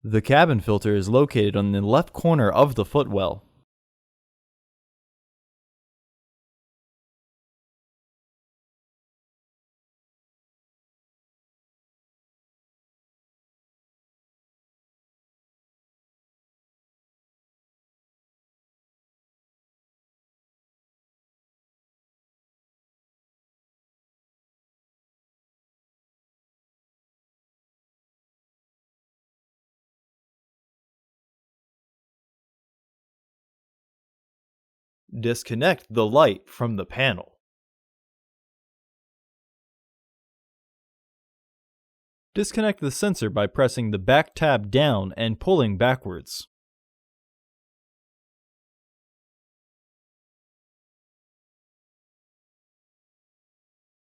The cabin filter is located on the left corner of the footwell. Disconnect the light from the panel. Disconnect the sensor by pressing the back tab down and pulling backwards.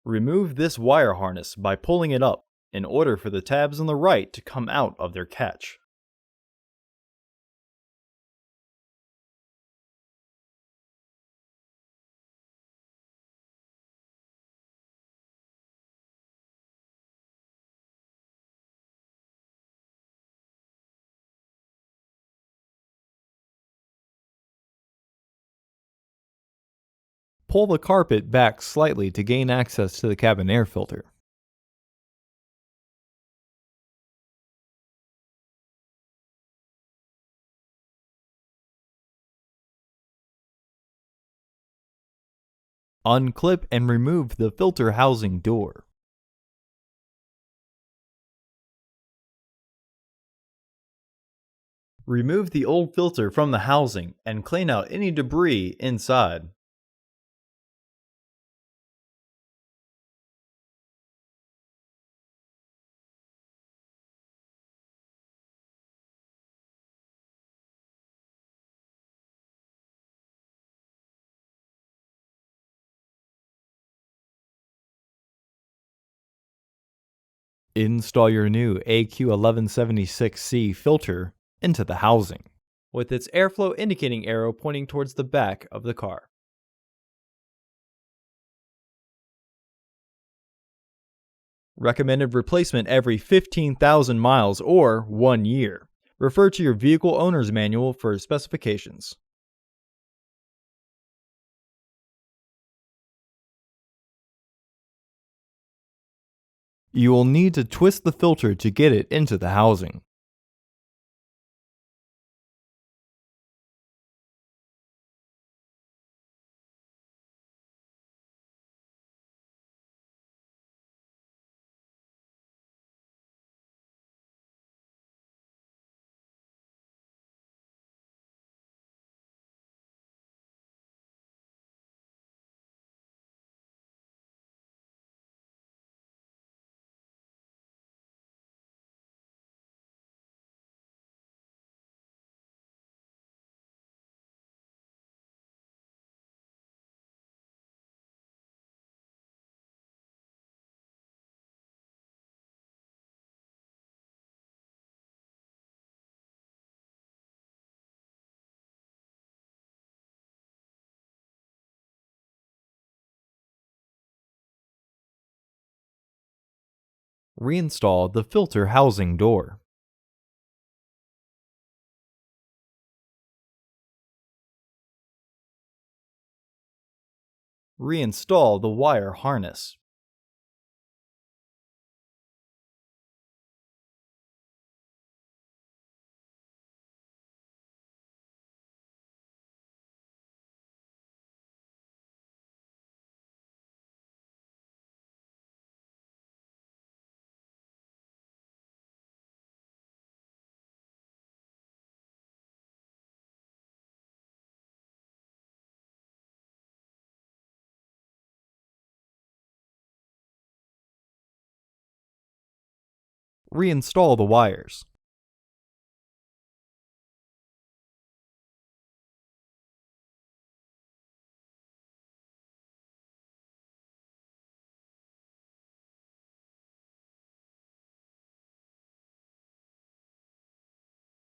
Remove this wire harness by pulling it up in order for the tabs on the right to come out of their catch. Pull the carpet back slightly to gain access to the cabin air filter. Unclip and remove the filter housing door. Remove the old filter from the housing and clean out any debris inside. Install your new AQ1176C filter into the housing, with its airflow indicating arrow pointing towards the back of the car. Recommended replacement every 15,000 miles or 1 year. Refer to your vehicle owner's manual for specifications. You will need to twist the filter to get it into the housing. Reinstall the filter housing door. Reinstall the wire harness. Reinstall the wires.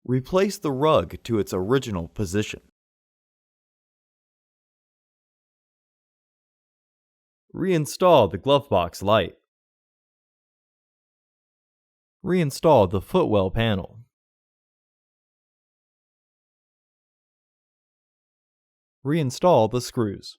Replace the rug to its original position. Reinstall the glove box light. Reinstall the footwell panel. Reinstall the screws.